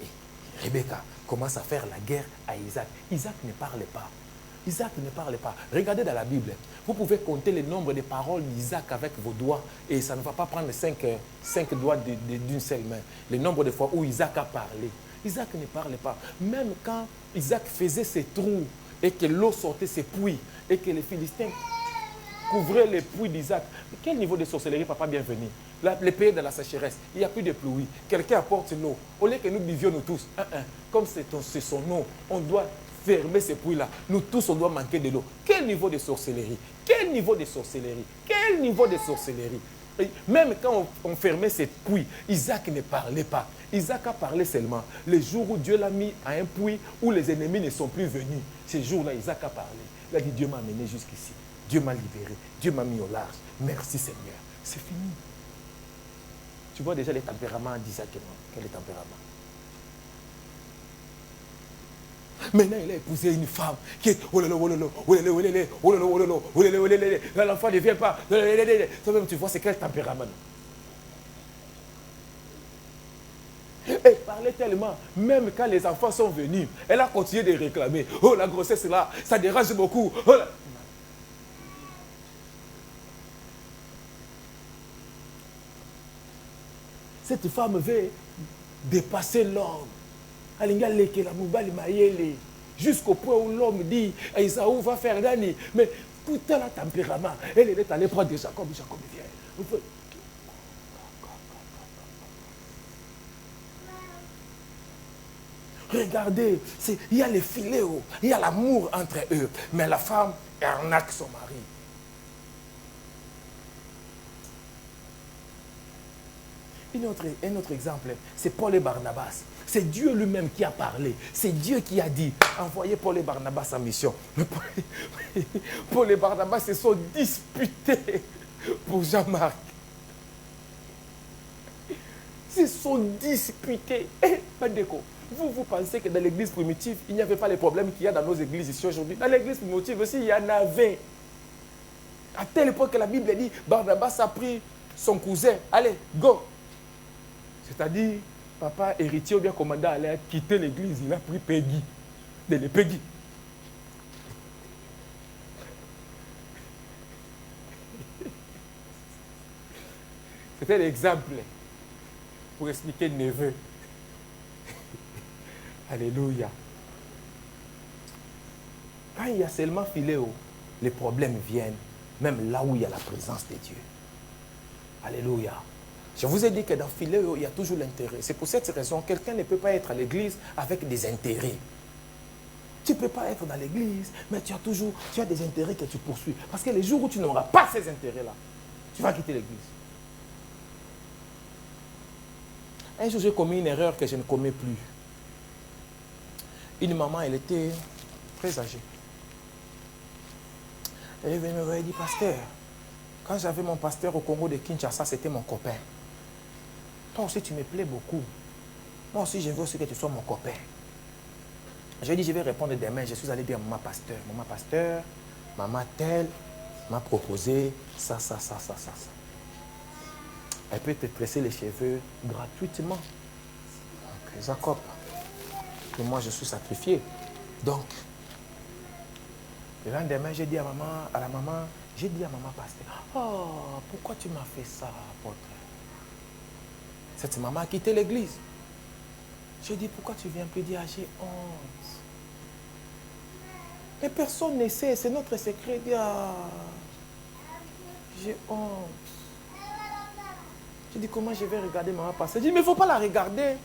Et Rebecca commence à faire la guerre à Isaac. Isaac ne parle pas. Isaac ne parle pas. Regardez dans la Bible. Vous pouvez compter le nombre de paroles d'Isaac avec vos doigts. Et ça ne va pas prendre 5 doigts d'une seule main. Le nombre de fois où Isaac a parlé. Isaac ne parle pas. Même quand Isaac faisait ses trous et que l'eau sortait ses puits et que les Philistins couvraient les puits d'Isaac. Quel niveau de sorcellerie, papa, bienvenue? Les pays de la sécheresse, il n'y a plus de pluie. Quelqu'un apporte l'eau. Au lieu que nous buvions nous tous, comme c'est son eau, on doit fermer ces puits-là. Nous tous, on doit manquer de l'eau. Quel niveau de sorcellerie? Quel niveau de sorcellerie? Quel niveau de sorcellerie? Même quand on fermait ces puits, Isaac ne parlait pas. Isaac a parlé seulement. Le jour où Dieu l'a mis à un puits où les ennemis ne sont plus venus, ce jour-là, Isaac a parlé. Il a dit, Dieu m'a amené jusqu'ici. Dieu m'a libéré. Dieu m'a mis au large. Merci Seigneur. C'est fini. Tu vois déjà les tempéraments d'Isaac et moi. Quel est le tempérament? Maintenant, il a épousé une femme qui est l'enfant ne vient pas. Toi-même, tu vois, c'est quel tempérament? Elle parlait tellement, même quand les enfants sont venus, elle a continué de réclamer. Oh, la grossesse là, ça dérange beaucoup. Oh, cette femme veut dépasser l'homme. Jusqu'au point où l'homme dit, Esaü va faire d'année. Mais tout un tempérament. Elle est allée prendre Jacob. Jacob vient. Regardez, il y a les filéos, il y a l'amour entre eux. Mais la femme arnaque son mari. Un autre exemple, c'est Paul et Barnabas. C'est Dieu lui-même qui a parlé. C'est Dieu qui a dit, envoyez Paul et Barnabas en mission. Paul et Barnabas se sont disputés pour Jean-Marc. Ils se sont disputés. Vous pensez que dans l'église primitive, il n'y avait pas les problèmes qu'il y a dans nos églises ici aujourd'hui. Dans l'église primitive aussi, il y en avait. À telle époque que la Bible dit, Barnabas a pris son cousin. Allez, go. C'est-à-dire, papa héritier ou bien commandant allait quitter l'église. Il a pris Peggy. De les Peggy. C'était l'exemple pour expliquer le neveu. Alléluia. Quand il y a seulement filéo, les problèmes viennent, même là où il y a la présence de Dieu. Alléluia. Je vous ai dit que dans filéo, il y a toujours l'intérêt. C'est pour cette raison, quelqu'un ne peut pas être à l'église avec des intérêts. Tu ne peux pas être dans l'église, mais tu as des intérêts que tu poursuis. Parce que les jours où tu n'auras pas ces intérêts-là, tu vas quitter l'église. Un jour, j'ai commis une erreur que je ne commets plus. Une maman, elle était très âgée. Elle est venue me voir et dit, pasteur, quand j'avais mon pasteur au Congo de Kinshasa, c'était mon copain. Toi aussi, tu me plais beaucoup. Moi aussi, je veux aussi que tu sois mon copain. J'ai dit, je vais répondre demain. Je suis allé dire à maman pasteur, maman telle m'a proposé ça. Elle peut te tresser les cheveux gratuitement. Donc, Jacob, que moi je suis sacrifié. Donc, le lendemain, j'ai dit à la maman, pasteur, oh, pourquoi tu m'as fait ça, apôtre? Cette maman a quitté l'église. J'ai dit, pourquoi tu viens plus dire, j'ai honte. Mais personne ne sait, c'est notre secret. J'ai honte. J'ai dit, comment je vais regarder maman passer? J'ai dit, mais il ne faut pas la regarder.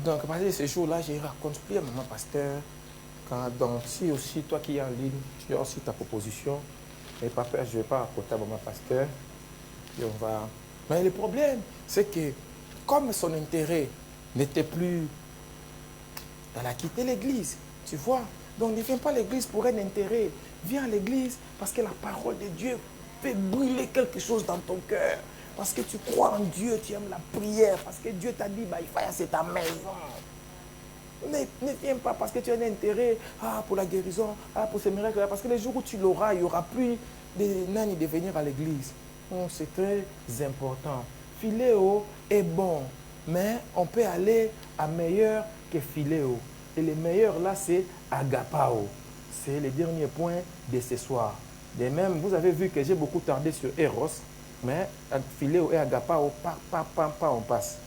Donc, à partir de ce jour-là, je ne raconte plus à maman pasteur. Donc, si aussi, toi qui es en ligne, tu as aussi ta proposition, et pas peur, je ne vais pas raconter à maman pasteur. Et on va... Mais le problème, c'est que, comme son intérêt n'était plus... Elle a quitté l'église, tu vois. Donc, ne viens pas à l'église pour un intérêt. Viens à l'église parce que la parole de Dieu fait brûler quelque chose dans ton cœur. Parce que tu crois en Dieu, tu aimes la prière. Parce que Dieu t'a dit, c'est ta maison. Ne viens pas parce que tu as un intérêt pour la guérison, pour ces miracles. Parce que les jours où tu l'auras, il n'y aura plus de nani de venir à l'église. C'est très important. Philéo est bon, mais on peut aller à meilleur que Philéo. Et le meilleur là, c'est agapao. C'est le dernier point de ce soir. De même, vous avez vu que j'ai beaucoup tardé sur Eros, mais Philéo et agapao, on passe.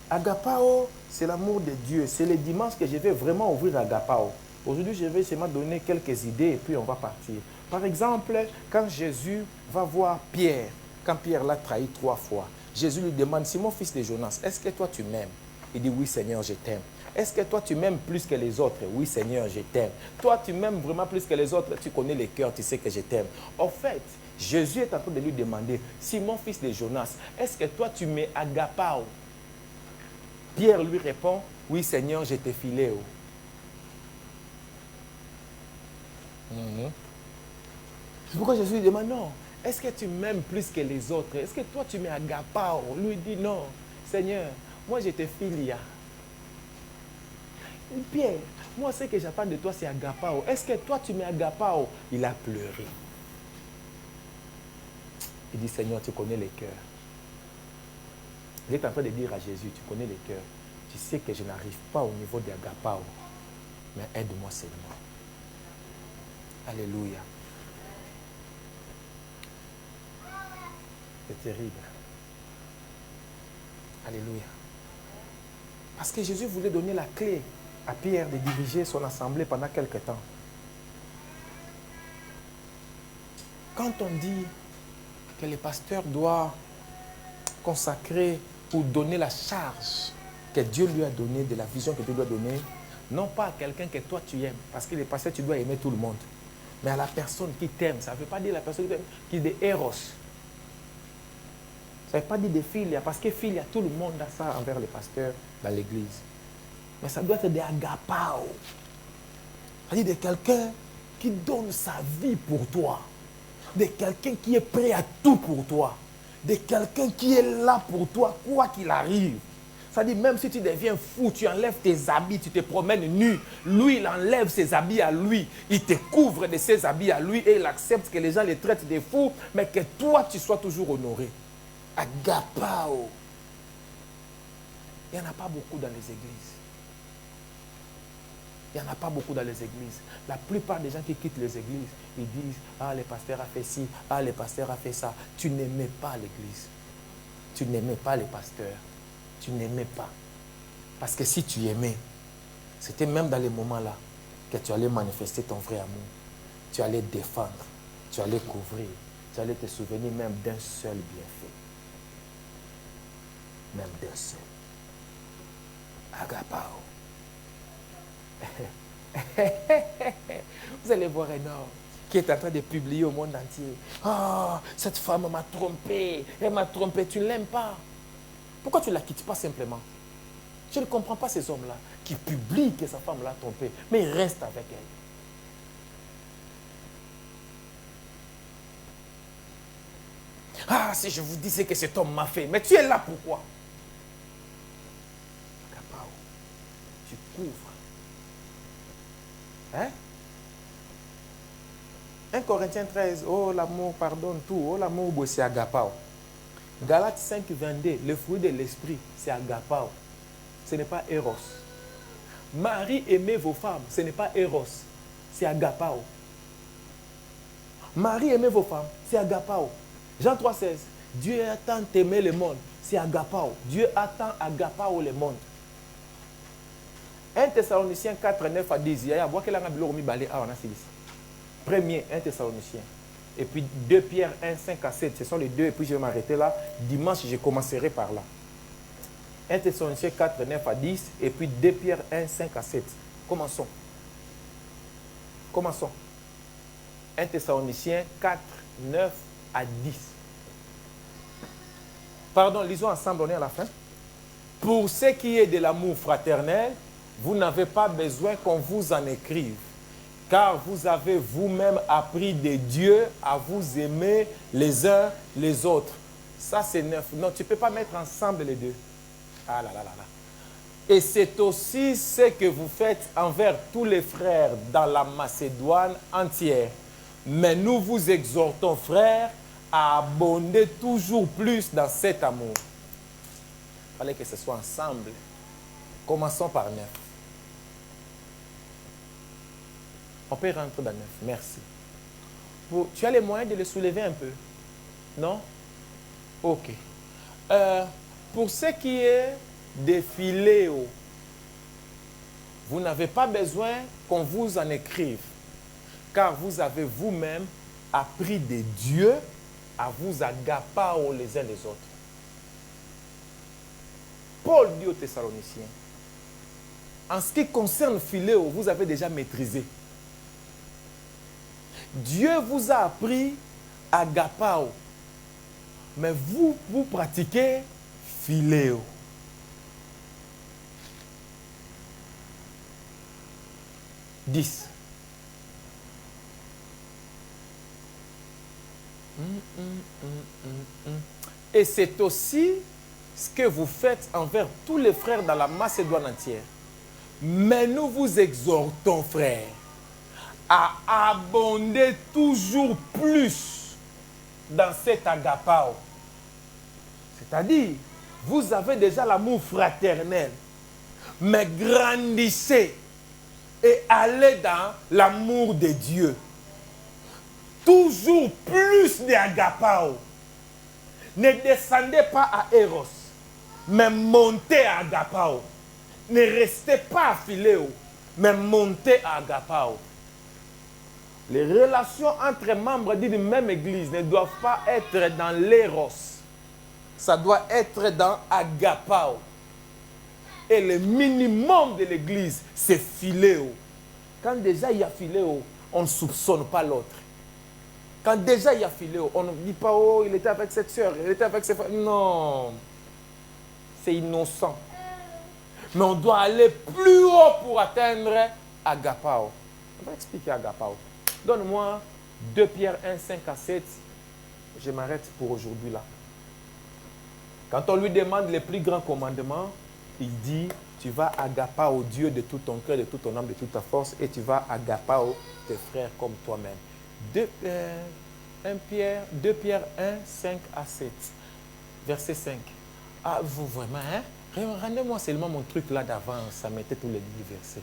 Agapao, c'est l'amour de Dieu. C'est le dimanche que je vais vraiment ouvrir agapao. Aujourd'hui, je vais seulement donner quelques idées et puis on va partir. Par exemple, quand Jésus va voir Pierre, quand Pierre l'a trahi 3 fois, Jésus lui demande, Simon, fils de Jonas, est-ce que toi tu m'aimes? Il dit, oui Seigneur, je t'aime. Est-ce que toi tu m'aimes plus que les autres? Oui Seigneur, je t'aime. Toi tu m'aimes vraiment plus que les autres, tu connais les cœurs, tu sais que je t'aime. En fait, Jésus est en train de lui demander, Simon, fils de Jonas, est-ce que toi tu m'agapao? Pierre lui répond, oui Seigneur, je te philéo. C'est pourquoi Jésus lui demande, non, est-ce que tu m'aimes plus que les autres? Est-ce que toi tu m'agapao? Lui dit, non, Seigneur, moi je te philia. Pierre, moi ce que j'attends de toi c'est agapao. Est-ce que toi tu m'agapao? Il a pleuré. Il dit, Seigneur, tu connais les cœurs. Il est en train de dire à Jésus, tu connais les cœurs. Tu sais que je n'arrive pas au niveau de agapao, mais aide-moi seulement. Alléluia. C'est terrible. Alléluia. Parce que Jésus voulait donner la clé à Pierre de diriger son assemblée pendant quelque temps. Quand on dit que le pasteur doit consacrer ou donner la charge que Dieu lui a donnée, de la vision que Dieu lui a donnée, non pas à quelqu'un que toi tu aimes, parce que le pasteur tu dois aimer tout le monde, mais à la personne qui t'aime. Ça ne veut pas dire la personne qui t'aime, qui est des héros. Ça ne veut pas dire des filles, parce que filles, tout le monde a ça envers les pasteurs dans l'église. Mais ça doit être des agapao. C'est-à-dire de quelqu'un qui donne sa vie pour toi. De quelqu'un qui est prêt à tout pour toi. De quelqu'un qui est là pour toi, quoi qu'il arrive. C'est-à-dire, même si tu deviens fou, tu enlèves tes habits, tu te promènes nu, lui, il enlève ses habits à lui, il te couvre de ses habits à lui et il accepte que les gens les traitent de fous, mais que toi, tu sois toujours honoré. Agapao. Il n'y en a pas beaucoup dans les églises. Il n'y en a pas beaucoup dans les églises. La plupart des gens qui quittent les églises, ils disent, ah, le pasteur a fait ci, ah, le pasteur a fait ça. Tu n'aimais pas l'église. Tu n'aimais pas les pasteurs. Tu n'aimais pas. Parce que si tu aimais, c'était même dans les moments-là que tu allais manifester ton vrai amour. Tu allais défendre. Tu allais couvrir. Tu allais te souvenir même d'un seul bienfait. Même d'un seul. Agapao. Vous allez voir un homme qui est en train de publier au monde entier. Ah, cette femme m'a trompé. Elle m'a trompé. Tu ne l'aimes pas. Pourquoi tu ne la quittes pas simplement? Je ne comprends pas ces hommes-là qui publient que sa femme l'a trompé, mais ils restent avec elle. Ah, si je vous disais que cet homme m'a fait, mais tu es là pourquoi? Agapao, tu couvres. Hein? 1 Corinthiens 13, oh l'amour pardonne tout, oh l'amour c'est agapao. Galates 5, 22, le fruit de l'esprit, c'est agapao. Ce n'est pas Eros. Marie, aimez vos femmes, ce n'est pas Eros, c'est agapao. Marie, aimez vos femmes, c'est agapao. Jean 3, 16, Dieu a tant aimé le monde, c'est agapao. Dieu a tant agapao le monde. 1 Thessaloniciens 4, 9 à 10, il y a voir qu'il a un balai à Premier, 1 Thessaloniciens. Et puis 2 Pierre 1, 5 à 7. Ce sont les deux. Et puis je vais m'arrêter là. Dimanche, je commencerai par là. 1 Thessaloniciens 4, 9 à 10. Et puis 2 Pierre 1, 5 à 7. Commençons. Commençons. 1 Thessaloniciens 4, 9 à 10. Pardon, lisons ensemble, on est à la fin. Pour ce qui est de l'amour fraternel, vous n'avez pas besoin qu'on vous en écrive. Car vous avez vous-même appris de Dieu à vous aimer les uns les autres. Ça, c'est 9. Non, tu ne peux pas mettre ensemble les deux. Ah là là là là. Et c'est aussi ce que vous faites envers tous les frères dans la Macédoine entière. Mais nous vous exhortons, frères, à abonder toujours plus dans cet amour. Il fallait que ce soit ensemble. Commençons par 9. On peut rentrer dans 9. Merci. Tu as les moyens de le soulever un peu? Non? Ok. Pour ce qui est des philéos, Vous n'avez pas besoin qu'on vous en écrive, car vous avez vous-même appris des dieux à vous agapao les uns les autres. Paul dit aux Thessaloniciens, en ce qui concerne Philéo, vous avez déjà maîtrisé. Dieu vous a appris agapao, mais vous pratiquez Philéo. Et c'est aussi ce que vous faites envers tous les frères dans la Macédoine entière. Mais nous vous exhortons, frères, à abonder toujours plus dans cet agapao. C'est-à-dire, vous avez déjà l'amour fraternel, mais grandissez et allez dans l'amour de Dieu. Toujours plus d'agapao. Ne descendez pas à Eros, mais montez à agapao. Ne restez pas à Philéo, mais montez à agapao. Les relations entre membres d'une même église ne doivent pas être dans l'éros. Ça doit être dans agapao. Et le minimum de l'église, c'est Philéo. Quand déjà il y a Philéo, on ne soupçonne pas l'autre. Quand déjà il y a Philéo, on ne dit pas, oh, il était avec cette soeur, il était avec ses frères. Non, c'est innocent. Mais on doit aller plus haut pour atteindre agapao. On va expliquer agapao. Donne-moi 2 Pierre 1, 5 à 7. Je m'arrête pour aujourd'hui là. Quand on lui demande les plus grands commandements, il dit, tu vas agapao Dieu de tout ton cœur, de toute ton âme, de toute ta force, et tu vas agapao tes frères comme toi-même. 2 Pierre 1, 5 à 7. Verset 5. Ah, vous vraiment, hein? Rendez-moi seulement mon truc là d'avant, ça mettait tous les versets.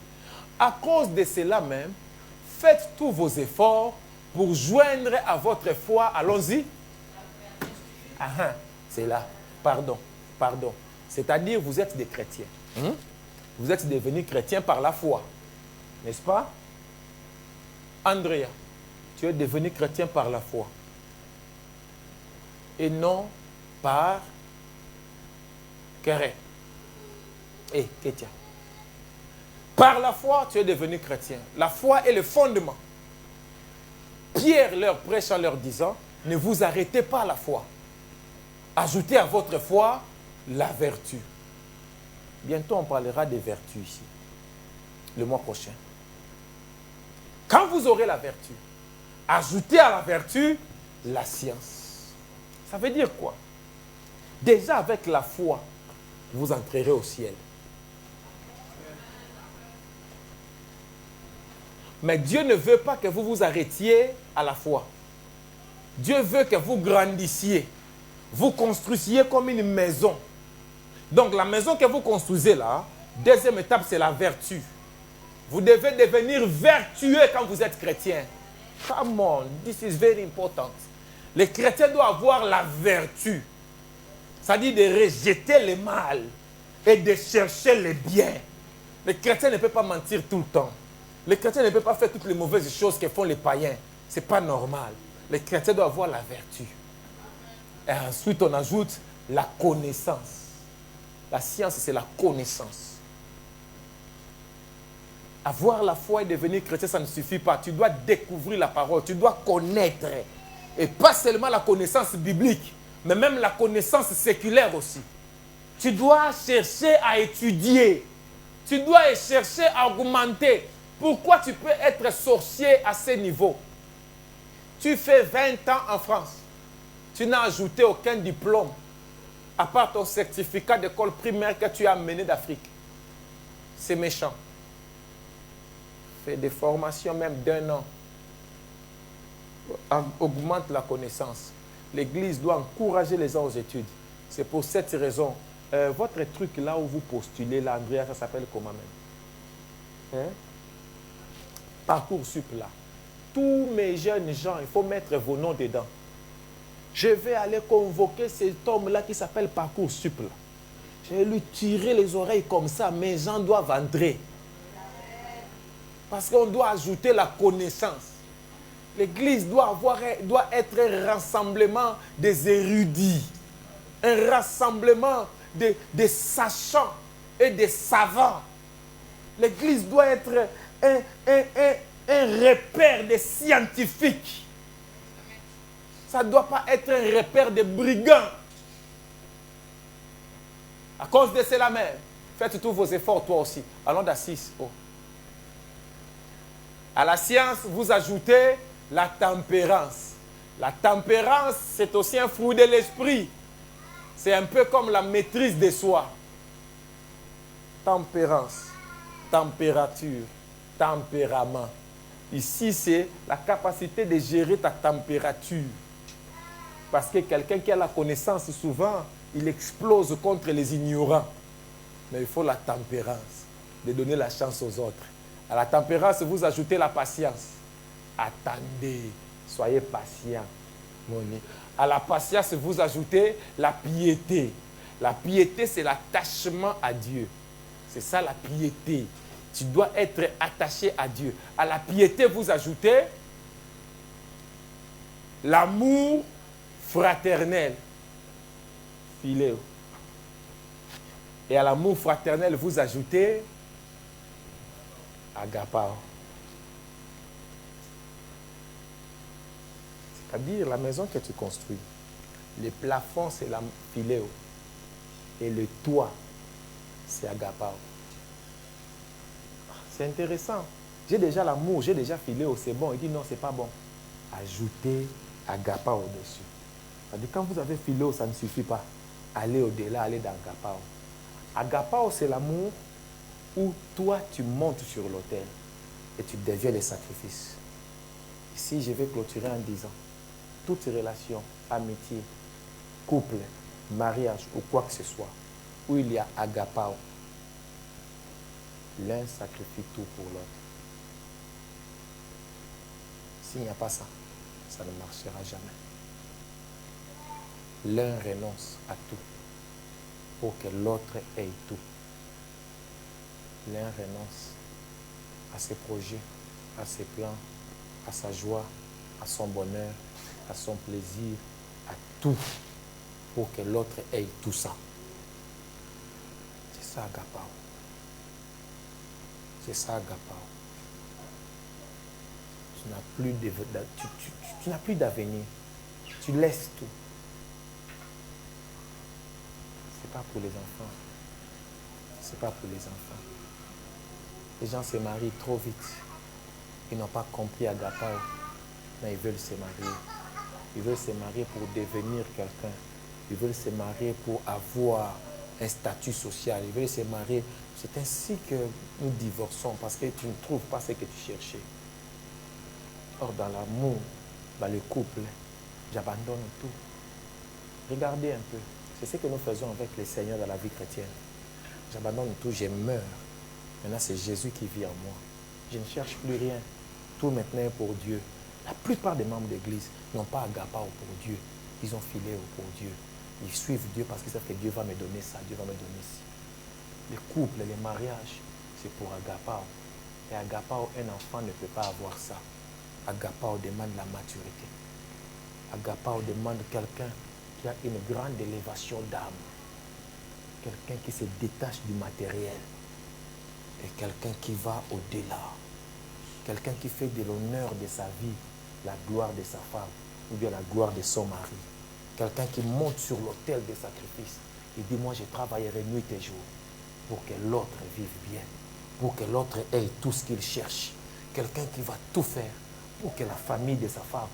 À cause de cela même, faites tous vos efforts pour joindre à votre foi. Allons-y. Ah, c'est là. Pardon. C'est-à-dire, vous êtes des chrétiens. Vous êtes devenus chrétiens par la foi. N'est-ce pas? Andrea, tu es devenu chrétien par la foi. Et non par querelle. Et Kétia. Par la foi, tu es devenu chrétien. La foi est le fondement. Pierre leur prêche en leur disant, ne vous arrêtez pas à la foi. Ajoutez à votre foi la vertu. Bientôt, on parlera des vertus ici, le mois prochain. Quand vous aurez la vertu, ajoutez à la vertu la science. Ça veut dire quoi? Déjà avec la foi, vous entrerez au ciel. Mais Dieu ne veut pas que vous vous arrêtiez à la foi. Dieu veut que vous grandissiez. Vous construisiez comme une maison. Donc la maison que vous construisez là, deuxième étape, c'est la vertu. Vous devez devenir vertueux quand vous êtes chrétien. Come on, this is very important. Les chrétiens doivent avoir la vertu. C'est-à-dire de rejeter le mal et de chercher le bien. Les chrétiens ne peuvent pas mentir tout le temps. Les chrétiens ne peuvent pas faire toutes les mauvaises choses que font les païens. Ce n'est pas normal. Les chrétiens doivent avoir la vertu. Et ensuite, on ajoute la connaissance. La science, c'est la connaissance. Avoir la foi et devenir chrétien, ça ne suffit pas. Tu dois découvrir la parole, tu dois connaître. Et pas seulement la connaissance biblique, mais même la connaissance séculaire aussi. Tu dois chercher à étudier. Tu dois chercher à augmenter. Pourquoi tu peux être sorcier à ce niveau? Tu fais 20 ans en France. Tu n'as ajouté aucun diplôme, à part ton certificat d'école primaire que tu as amené d'Afrique. C'est méchant. Fais des formations même d'1 an. Augmente la connaissance. L'Église doit encourager les gens aux études. C'est pour cette raison. Votre truc là où vous postulez, là, Andrea, ça s'appelle comment même? Hein? Parcoursup là. Tous mes jeunes gens, il faut mettre vos noms dedans. Je vais aller convoquer cet homme-là qui s'appelle Parcoursup là. Je vais lui tirer les oreilles comme ça. Mes gens doivent entrer. Parce qu'on doit ajouter la connaissance. L'église doit être un rassemblement des érudits, un rassemblement des sachants et des savants. L'église doit être un repère des scientifiques. Ça ne doit pas être un repère des brigands. À cause de cela même, faites tous vos efforts, toi aussi. Allons d'Assis. Oh. À la science, vous ajoutez la tempérance. La tempérance, c'est aussi un fruit de l'esprit. C'est un peu comme la maîtrise de soi. Tempérance, température, tempérament. Ici, c'est la capacité de gérer ta température. Parce que quelqu'un qui a la connaissance, souvent, il explose contre les ignorants. Mais il faut la tempérance, de donner la chance aux autres. À la tempérance, vous ajoutez la patience. Attendez, soyez patient. À la patience, vous ajoutez la piété. La piété, c'est l'attachement à Dieu. C'est ça la piété. Tu dois être attaché à Dieu. À la piété, vous ajoutez l'amour fraternel. Philéo. Et à l'amour fraternel, vous ajoutez agapao. C'est-à-dire la maison que tu construis. Le plafond, c'est la philéo. Et le toit, c'est agapao. C'est intéressant. J'ai déjà l'amour, j'ai déjà philéo, c'est bon. Il dit non, c'est pas bon. Ajoutez agapao au-dessus. C'est-à-dire quand vous avez philéo, ça ne suffit pas. Allez au-delà, allez dans agapao. Agapao, c'est l'amour où toi, tu montes sur l'autel et tu deviens le sacrifice. Ici, je vais clôturer en disant, toute relation, amitié, couple, mariage ou quoi que ce soit, où il y a agapao, l'un sacrifie tout pour l'autre. S'il n'y a pas ça, ça ne marchera jamais. L'un renonce à tout pour que l'autre ait tout. L'un renonce à ses projets, à ses plans, à sa joie, à son bonheur, à son plaisir, à tout, pour que l'autre ait tout ça. C'est ça, agapao. C'est ça, agapao. Tu n'as plus d'avenir. Tu laisses tout. C'est pas pour les enfants. C'est pas pour les enfants. Les gens se marient trop vite. Ils n'ont pas compris agapao, mais ils veulent se marier. Ils veulent se marier pour devenir quelqu'un. Ils veulent se marier pour avoir un statut social. Ils veulent se marier. C'est ainsi que nous divorçons parce que tu ne trouves pas ce que tu cherchais. Or, dans l'amour, dans le couple, j'abandonne tout. Regardez un peu. C'est ce que nous faisons avec le Seigneur dans la vie chrétienne. J'abandonne tout, je meurs. Maintenant, c'est Jésus qui vit en moi. Je ne cherche plus rien. Tout maintenant est pour Dieu. La plupart des membres d'église n'ont pas agapao pour Dieu. Ils ont philéo pour Dieu. Ils suivent Dieu parce qu'ils savent que Dieu va me donner ça, Dieu va me donner ci. Les couples, les mariages, c'est pour agapao. Et agapao, un enfant ne peut pas avoir ça. Agapao demande la maturité. Agapao demande quelqu'un qui a une grande élévation d'âme. Quelqu'un qui se détache du matériel. Et quelqu'un qui va au-delà. Quelqu'un qui fait de l'honneur de sa vie la gloire de sa femme ou bien la gloire de son mari. Quelqu'un qui monte sur l'autel des sacrifices et dit, moi je travaillerai nuit et jour pour que l'autre vive bien, pour que l'autre ait tout ce qu'il cherche. Quelqu'un qui va tout faire pour que la famille de sa femme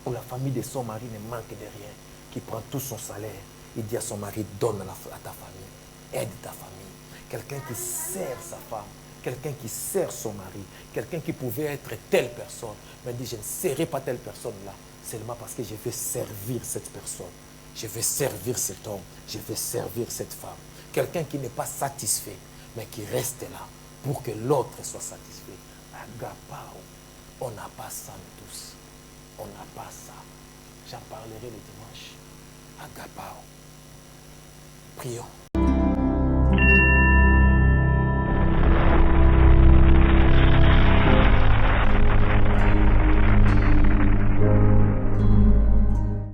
ou la famille de son mari ne manque de rien, qui prend tout son salaire et dit à son mari, donne à ta famille, aide ta famille. Quelqu'un qui sert sa femme, quelqu'un qui sert son mari, quelqu'un qui pouvait être telle personne, mais dit, je ne serai pas telle personne-là, seulement parce que je veux servir cette personne, je veux servir cet homme, je veux servir cette femme. Quelqu'un qui n'est pas satisfait, mais qui reste là pour que l'autre soit satisfait. Agapao, on n'a pas ça nous tous. On n'a pas ça. J'en parlerai le dimanche. Agapao. Prions.